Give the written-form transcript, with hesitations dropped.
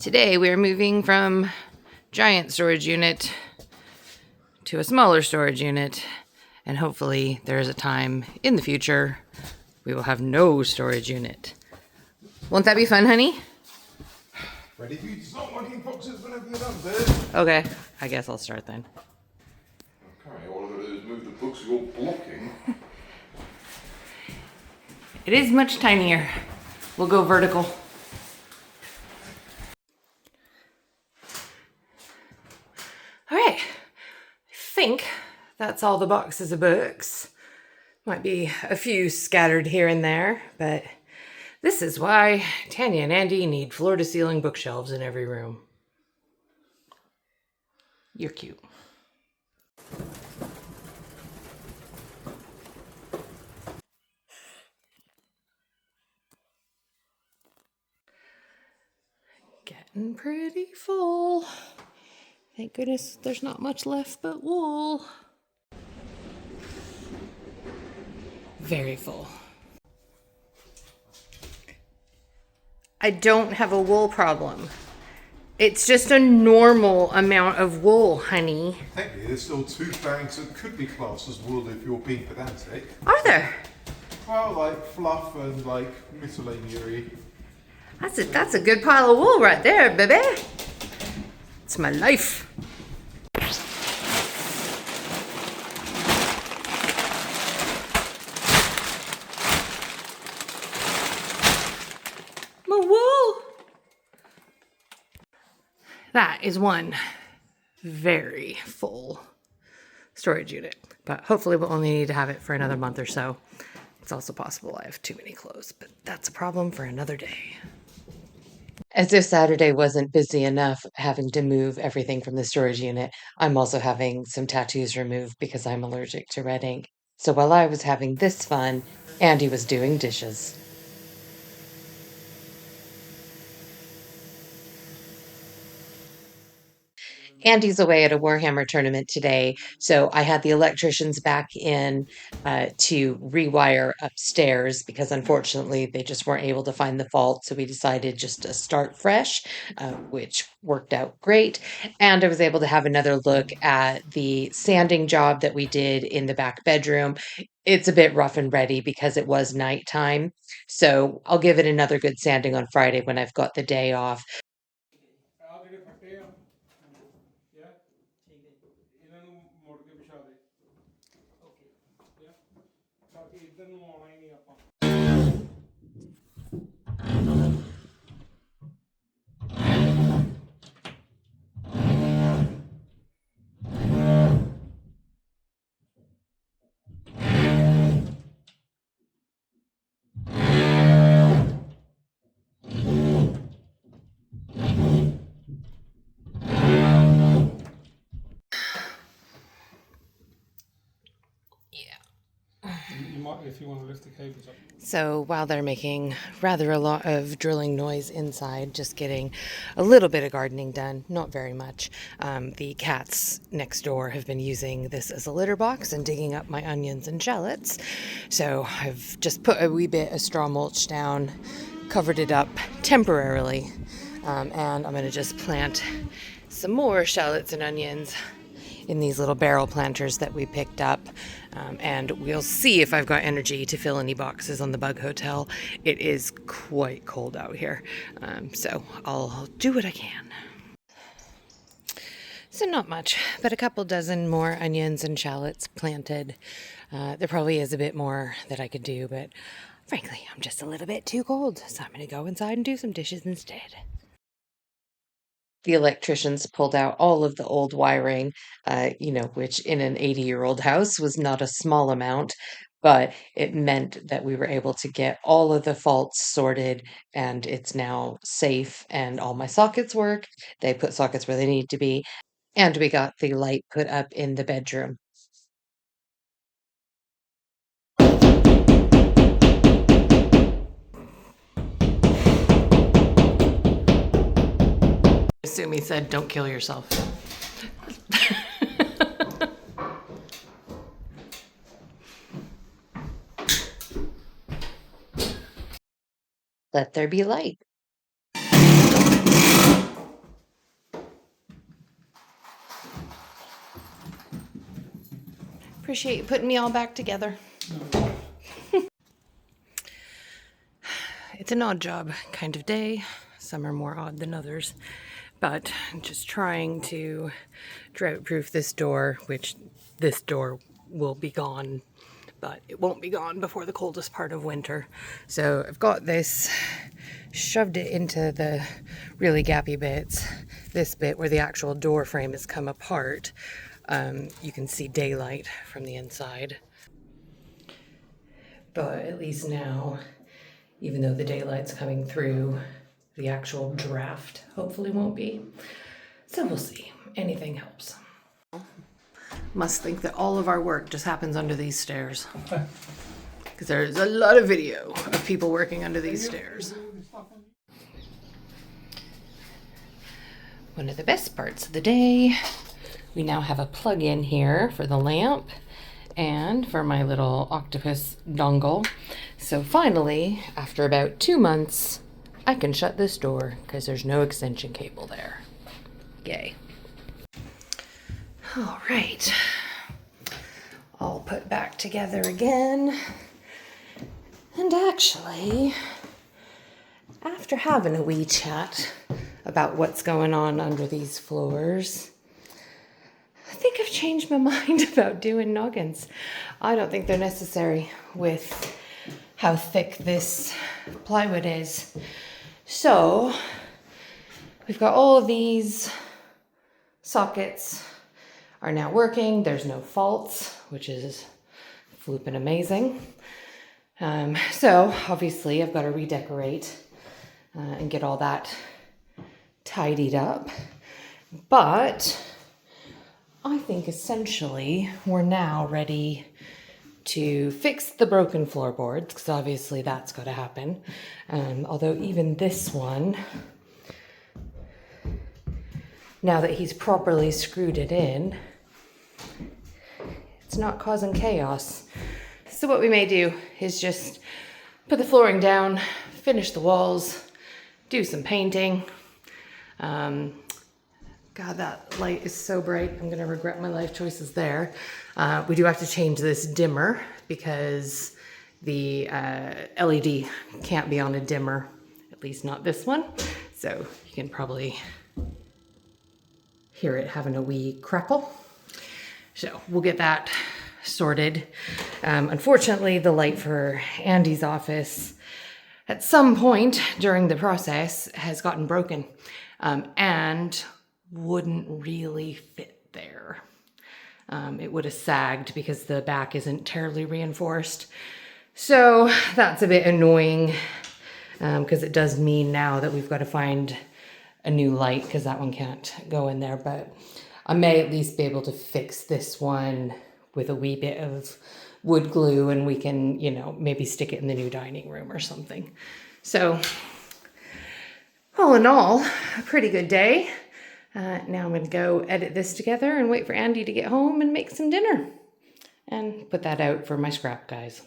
Today we are moving from giant storage unit to a smaller storage unit, and hopefully there is a time in the future we will have no storage unit. Won't that be fun, honey? Ready for you to start unpacking boxes whenever you're done, babe. Okay, I guess I'll start then. Okay, all I've got to do is move the books you're blocking. It is much tinier. We'll go vertical. All right, I think that's all the boxes of books. Might be a few scattered here and there, but this is why Tanya and Andy need floor-to-ceiling bookshelves in every room. You're cute. Getting pretty full. Thank goodness there's not much left but wool. Very full. I don't have a wool problem. It's just a normal amount of wool, honey. Technically, there's still 2 bags that could be classed as wool if you're being pedantic. Are there? Well, like fluff and like miscellaneous. That's a good pile of wool right there, baby. It's my life. My wool. That is one very full storage unit, but hopefully we'll only need to have it for another month or so. It's also possible I have too many clothes, but that's a problem for another day. As if Saturday wasn't busy enough having to move everything from the storage unit, I'm also having some tattoos removed because I'm allergic to red ink. So while I was having this fun, Andy was doing dishes. Andy's away at a Warhammer tournament today, so I had the electricians back in to rewire upstairs because unfortunately they just weren't able to find the fault. So we decided just to start fresh, which worked out great. And I was able to have another look at the sanding job that we did in the back bedroom. It's a bit rough and ready because it was nighttime. So I'll give it another good sanding on Friday when I've got the day off. If you want to lift the cables up. So while they're making rather a lot of drilling noise inside, just getting a little bit of gardening done, not very much. The cats next door have been using this as a litter box and digging up my onions and shallots. So I've just put a wee bit of straw mulch down, covered it up temporarily, and I'm going to just plant some more shallots and onions in these little barrel planters that we picked up, and we'll see if I've got energy to fill any boxes on the bug hotel. It is quite cold out here, so I'll do what I can. So not much, but a couple dozen more onions and shallots planted. There probably is a bit more that I could do, but frankly, I'm just a little bit too cold, so I'm going to go inside and do some dishes instead. The electricians pulled out all of the old wiring, which in an 80-year-old house was not a small amount, but it meant that we were able to get all of the faults sorted, and it's now safe, and all my sockets work. They put sockets where they need to be, and we got the light put up in the bedroom. Assume he said, "Don't kill yourself." Let there be light. Appreciate you putting me all back together. No. It's an odd job kind of day. Some are more odd than others. But I'm just trying to drought-proof this door, which this door will be gone, but it won't be gone before the coldest part of winter. So I've got this, shoved it into the really gappy bits. This bit where the actual door frame has come apart. You can see daylight from the inside. But at least now, even though the daylight's coming through, the actual draft hopefully won't be. So we'll see. Anything helps. Must think that all of our work just happens under these stairs. Because there's a lot of video of people working under these stairs. One of the best parts of the day, we now have a plug-in here for the lamp and for my little octopus dongle. So finally, after about 2 months, I can shut this door because there's no extension cable there. Yay. All right. All put back together again. And actually, after having a wee chat about what's going on under these floors, I think I've changed my mind about doing noggins. I don't think they're necessary with how thick this plywood is. So we've got all of these sockets are now working. There's no faults, which is flooping amazing. So obviously I've got to redecorate and get all that tidied up. But I think essentially we're now ready to fix the broken floorboards, because obviously that's got to happen. Although even this one, now that he's properly screwed it in, it's not causing chaos. So what we may do is just put the flooring down, finish the walls, do some painting. God, that light is so bright. I'm gonna regret my life choices there. We do have to change this dimmer because the LED can't be on a dimmer, at least not this one. So you can probably hear it having a wee crackle. So we'll get that sorted. Unfortunately, the light for Andy's office at some point during the process has gotten broken and wouldn't really fit there. It would have sagged because the back isn't terribly reinforced. So that's a bit annoying because it does mean now that we've got to find a new light because that one can't go in there. But I may at least be able to fix this one with a wee bit of wood glue and we can, you know, maybe stick it in the new dining room or something. So all in all, a pretty good day. Now I'm going to go edit this together and wait for Andy to get home and make some dinner and put that out for my scrap guys.